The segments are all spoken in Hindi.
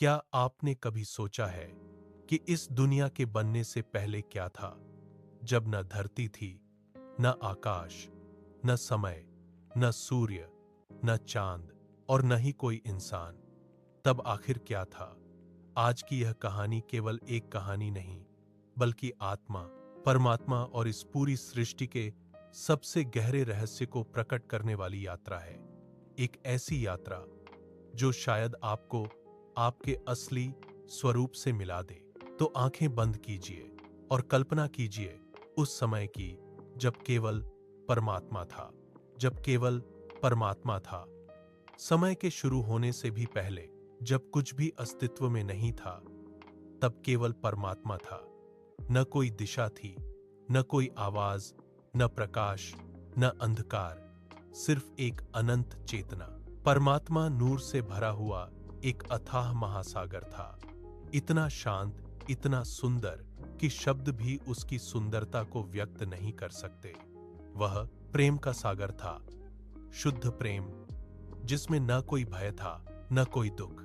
क्या आपने कभी सोचा है कि इस दुनिया के बनने से पहले क्या था, जब न धरती थी, न आकाश, न समय, न सूर्य, न चांद और न ही कोई इंसान? तब आखिर क्या था? आज की यह कहानी केवल एक कहानी नहीं, बल्कि आत्मा, परमात्मा और इस पूरी सृष्टि के सबसे गहरे रहस्य को प्रकट करने वाली यात्रा है। एक ऐसी यात्रा जो शायद आपको आपके असली स्वरूप से मिला दे। तो आंखें बंद कीजिए और कल्पना कीजिए उस समय की जब केवल परमात्मा था, जब केवल परमात्मा था। समय के शुरू होने से भी पहले, जब कुछ भी अस्तित्व में नहीं था, तब केवल परमात्मा था। न कोई दिशा थी, न कोई आवाज, न प्रकाश, न अंधकार, सिर्फ एक अनंत चेतना। परमात्मा नूर से भरा हुआ एक अथाह महासागर था, इतना शांत, इतना सुंदर कि शब्द भी उसकी सुंदरता को व्यक्त नहीं कर सकते। वह प्रेम का सागर था, शुद्ध प्रेम, जिसमें न कोई भय था, न कोई दुख।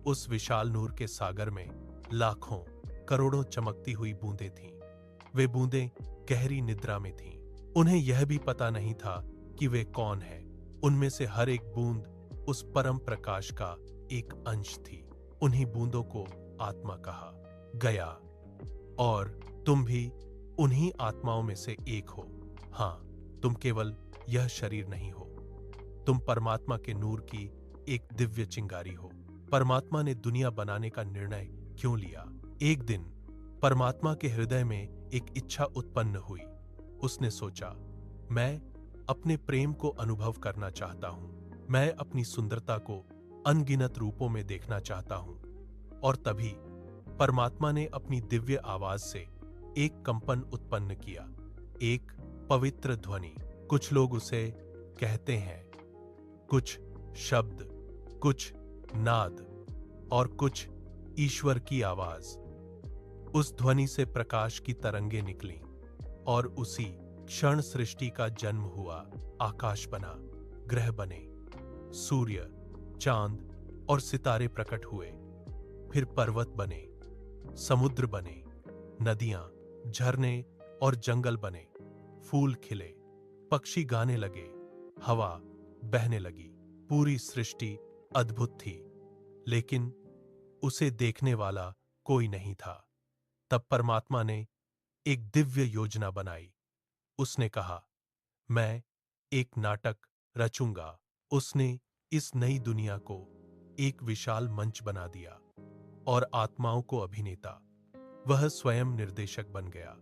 उस विशाल नूर के सागर में लाखों, करोड़ों चमकती हुई बूंदें थीं। वे बूंदें गहरी निद्रा में थीं। उन्हें यह भी पता नहीं था कि वे कौन हैं। उनमें से हर एक बूंद उस परम प्रकाश का एक अंश थी। उन्हीं बूंदों को आत्मा कहा गया, और तुम भी उन्हीं आत्माओं में से एक हो। हां, तुम केवल यह शरीर नहीं हो, तुम परमात्मा के नूर की एक दिव्य चिंगारी हो। परमात्मा ने दुनिया बनाने का निर्णय क्यों लिया? एक दिन परमात्मा के हृदय में एक इच्छा उत्पन्न हुई। उसने सोचा, मैं अपने प्रेम को अनुभव करना चाहता हूं। मैं अपनी सुंदरता को अनगिनत रूपों में देखना चाहता हूं। और तभी परमात्मा ने अपनी दिव्य आवाज से एक कंपन उत्पन्न किया, एक पवित्र ध्वनि। कुछ लोग उसे कहते हैं कुछ शब्द, कुछ नाद और कुछ ईश्वर की आवाज। उस ध्वनि से प्रकाश की तरंगें निकलीं और उसी क्षण सृष्टि का जन्म हुआ। आकाश बना, ग्रह बने, सूर्य, चांद और सितारे प्रकट हुए। फिर पर्वत बने, समुद्र बने, नदियां, झरने और जंगल बने। फूल खिले, पक्षी गाने लगे, हवा बहने लगी। पूरी सृष्टि अद्भुत थी, लेकिन उसे देखने वाला कोई नहीं था। तब परमात्मा ने एक दिव्य योजना बनाई। उसने कहा, मैं एक नाटक रचूंगा। उसने इस नई दुनिया को एक विशाल मंच बना दिया और आत्माओं को अभिनेता। वह स्वयं निर्देशक बन गया।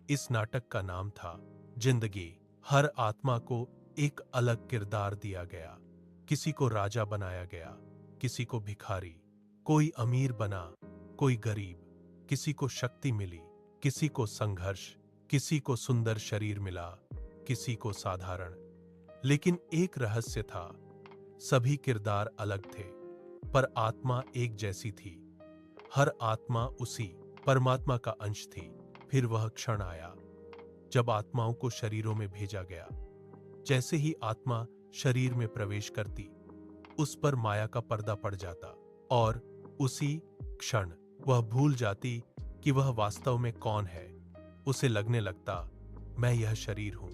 इस नाटक का नाम था जिंदगी। हर आत्मा को एक अलग किरदार दिया गया। किसी को राजा बनाया गया, किसी को भिखारी, कोई अमीर बना, कोई गरीब, किसी को शक्ति मिली, किसी को संघर्ष, किसी को सुंदर शरीर मिला, किसी को साधारण। लेकिन एक रहस्य था, सभी किरदार अलग थे, पर आत्मा एक जैसी थी। हर आत्मा उसी परमात्मा का अंश थी। फिर वह क्षण आया जब आत्माओं को शरीरों में भेजा गया। जैसे ही आत्मा शरीर में प्रवेश करती, उस पर माया का पर्दा पड़ जाता और उसी क्षण वह भूल जाती कि वह वास्तव में कौन है। उसे लगने लगता, मैं यह शरीर हूं।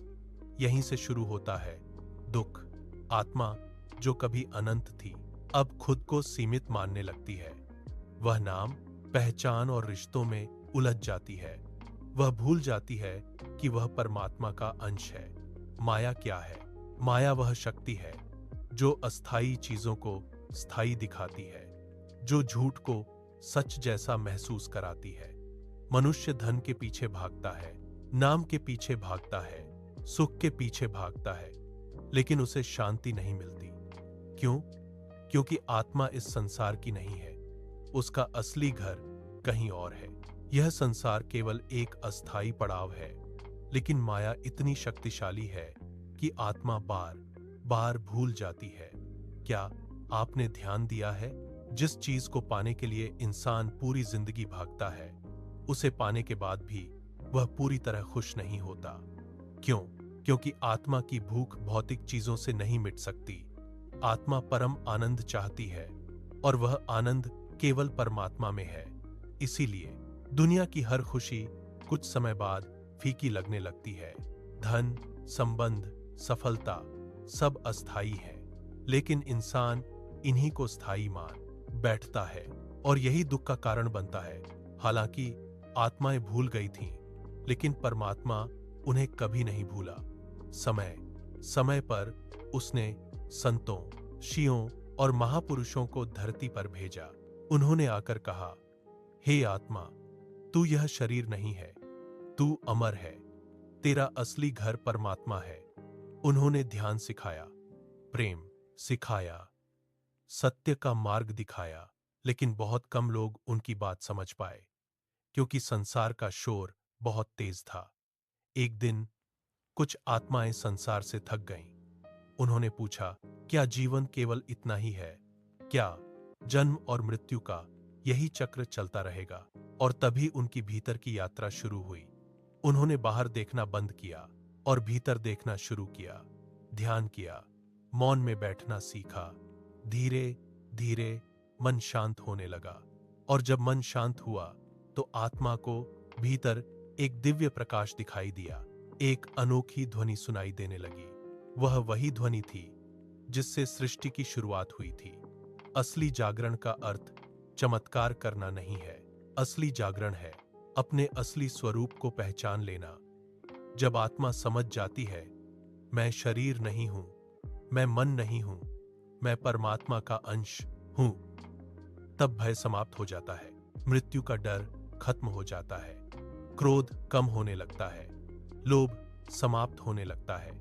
यहीं से शुरू होता है दुख। आत्मा जो कभी अनंत थी, अब खुद को सीमित मानने लगती है। वह नाम, पहचान और रिश्तों में उलझ जाती है। वह भूल जाती है कि वह परमात्मा का अंश है। माया क्या है? माया वह शक्ति है जो अस्थायी चीजों को स्थायी दिखाती है, जो झूठ को सच जैसा महसूस कराती है। मनुष्य धन के पीछे भागता है, नाम के पीछे भागता है, सुख के पीछे भागता है, लेकिन उसे शांति नहीं मिलती। क्यों? क्योंकि आत्मा इस संसार की नहीं है। उसका असली घर कहीं और है। यह संसार केवल एक अस्थायी पड़ाव है, लेकिन माया इतनी शक्तिशाली है कि आत्मा बार बार भूल जाती है। क्या आपने ध्यान दिया है, जिस चीज को पाने के लिए इंसान पूरी जिंदगी भागता है, उसे पाने के बाद भी वह पूरी तरह खुश नहीं होता। क्यों? क्योंकि आत्मा की भूख भौतिक चीजों से नहीं मिट सकती। आत्मा परम आनंद चाहती है, और वह आनंद केवल परमात्मा में है। इसीलिए दुनिया की हर खुशी कुछ समय बाद फीकी लगने लगती है। धन, संबंध, सफलता सब अस्थायी है, लेकिन इंसान इन्हीं को स्थायी मान बैठता है और यही दुख का कारण बनता है। हालांकि आत्माएं भूल गई थीं, लेकिन परमात्मा उन्हें कभी नहीं भूला। समय समय पर उसने संतों, ऋषियों और महापुरुषों को धरती पर भेजा। उन्होंने आकर कहा, हे आत्मा, तू यह शरीर नहीं है, तू अमर है, तेरा असली घर परमात्मा है। उन्होंने ध्यान सिखाया, प्रेम सिखाया, सत्य का मार्ग दिखाया, लेकिन बहुत कम लोग उनकी बात समझ पाए, क्योंकि संसार का शोर बहुत तेज था। एक दिन कुछ आत्माएं संसार से थक गईं। उन्होंने पूछा, क्या जीवन केवल इतना ही है? क्या जन्म और मृत्यु का यही चक्र चलता रहेगा? और तभी उनकी भीतर की यात्रा शुरू हुई। उन्होंने बाहर देखना बंद किया और भीतर देखना शुरू किया। ध्यान किया, मौन में बैठना सीखा। धीरे धीरे मन शांत होने लगा, और जब मन शांत हुआ तो आत्मा को भीतर एक दिव्य प्रकाश दिखाई दिया। एक अनोखी ध्वनि सुनाई देने लगी। वह वही ध्वनि थी जिससे सृष्टि की शुरुआत हुई थी। असली जागरण का अर्थ चमत्कार करना नहीं है। असली जागरण है अपने असली स्वरूप को पहचान लेना। जब आत्मा समझ जाती है, मैं शरीर नहीं हूं, मैं मन नहीं हूं, मैं परमात्मा का अंश हूं, तब भय समाप्त हो जाता है, मृत्यु का डर खत्म हो जाता है, क्रोध कम होने लगता है, लोभ समाप्त होने लगता है,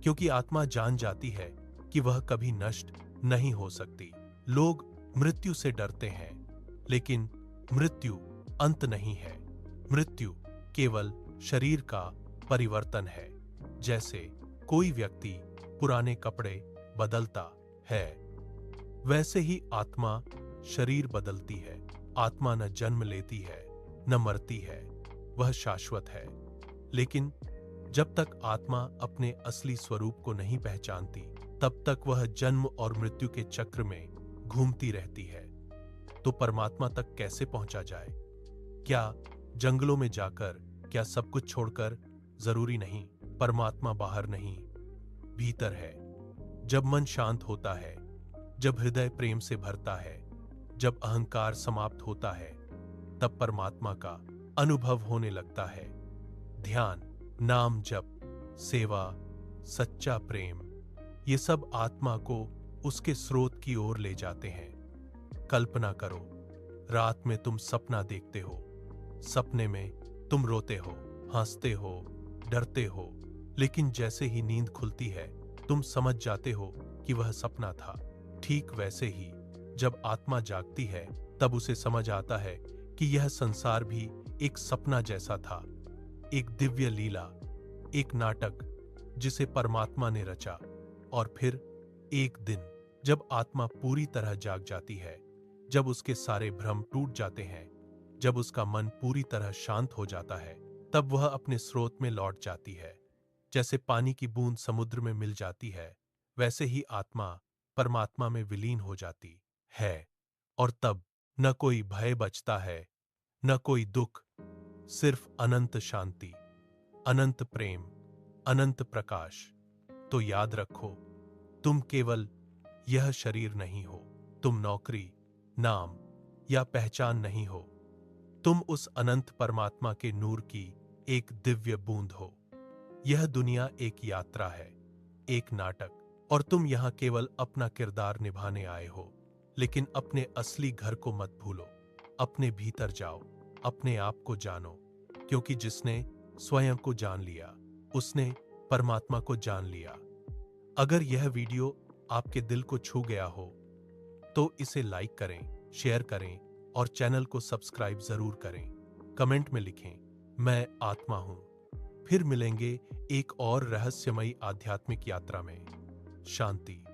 क्योंकि आत्मा जान जाती है कि वह कभी नष्ट नहीं हो सकती। लोग मृत्यु से डरते हैं, लेकिन मृत्यु अंत नहीं है। मृत्यु केवल शरीर का परिवर्तन है। जैसे कोई व्यक्ति पुराने कपड़े बदलता है, वैसे ही आत्मा शरीर बदलती है। आत्मा न जन्म लेती है, न मरती है, वह शाश्वत है। लेकिन जब तक आत्मा अपने असली स्वरूप को नहीं पहचानती, तब तक वह जन्म और मृत्यु के चक्र में घूमती रहती है। तो परमात्मा तक कैसे पहुंचा जाए? क्या जंगलों में जाकर? क्या सब कुछ छोड़कर? जरूरी नहीं। परमात्मा बाहर नहीं, भीतर है। जब मन शांत होता है, जब हृदय प्रेम से भरता है, जब अहंकार समाप्त होता है, तब परमात्मा का अनुभव होने लगता है। ध्यान, नाम जप, सेवा, सच्चा प्रेम, ये सब आत्मा को उसके स्रोत की ओर ले जाते हैं। कल्पना करो, रात में तुम सपना देखते हो। सपने में तुम रोते हो, हंसते हो, डरते हो, लेकिन जैसे ही नींद खुलती है, तुम समझ जाते हो कि वह सपना था। ठीक वैसे ही जब आत्मा जागती है, तब उसे समझ आता है कि यह संसार भी एक सपना जैसा था, एक दिव्य लीला, एक नाटक जिसे परमात्मा ने रचा। और फिर एक दिन जब आत्मा पूरी तरह जाग जाती है, जब उसके सारे भ्रम टूट जाते हैं, जब उसका मन पूरी तरह शांत हो जाता है, तब वह अपने स्रोत में लौट जाती है। जैसे पानी की बूंद समुद्र में मिल जाती है, वैसे ही आत्मा परमात्मा में विलीन हो जाती है। और तब न कोई भय बचता है, न कोई दुख, सिर्फ अनंत शांति, अनंत प्रेम, अनंत प्रकाश। तो याद रखो, तुम केवल यह शरीर नहीं हो, तुम नौकरी, नाम या पहचान नहीं हो, तुम उस अनंत परमात्मा के नूर की एक दिव्य बूंद हो। यह दुनिया एक यात्रा है, एक नाटक, और तुम यहां केवल अपना किरदार निभाने आए हो। लेकिन अपने असली घर को मत भूलो। अपने भीतर जाओ, अपने आप को जानो, क्योंकि जिसने स्वयं को जान लिया, उसने परमात्मा को जान लिया। अगर यह वीडियो आपके दिल को छू गया हो, तो इसे लाइक करें, शेयर करें और चैनल को सब्सक्राइब जरूर करें। कमेंट में लिखें, मैं आत्मा हूं। फिर मिलेंगे एक और रहस्यमयी आध्यात्मिक यात्रा में। शांति।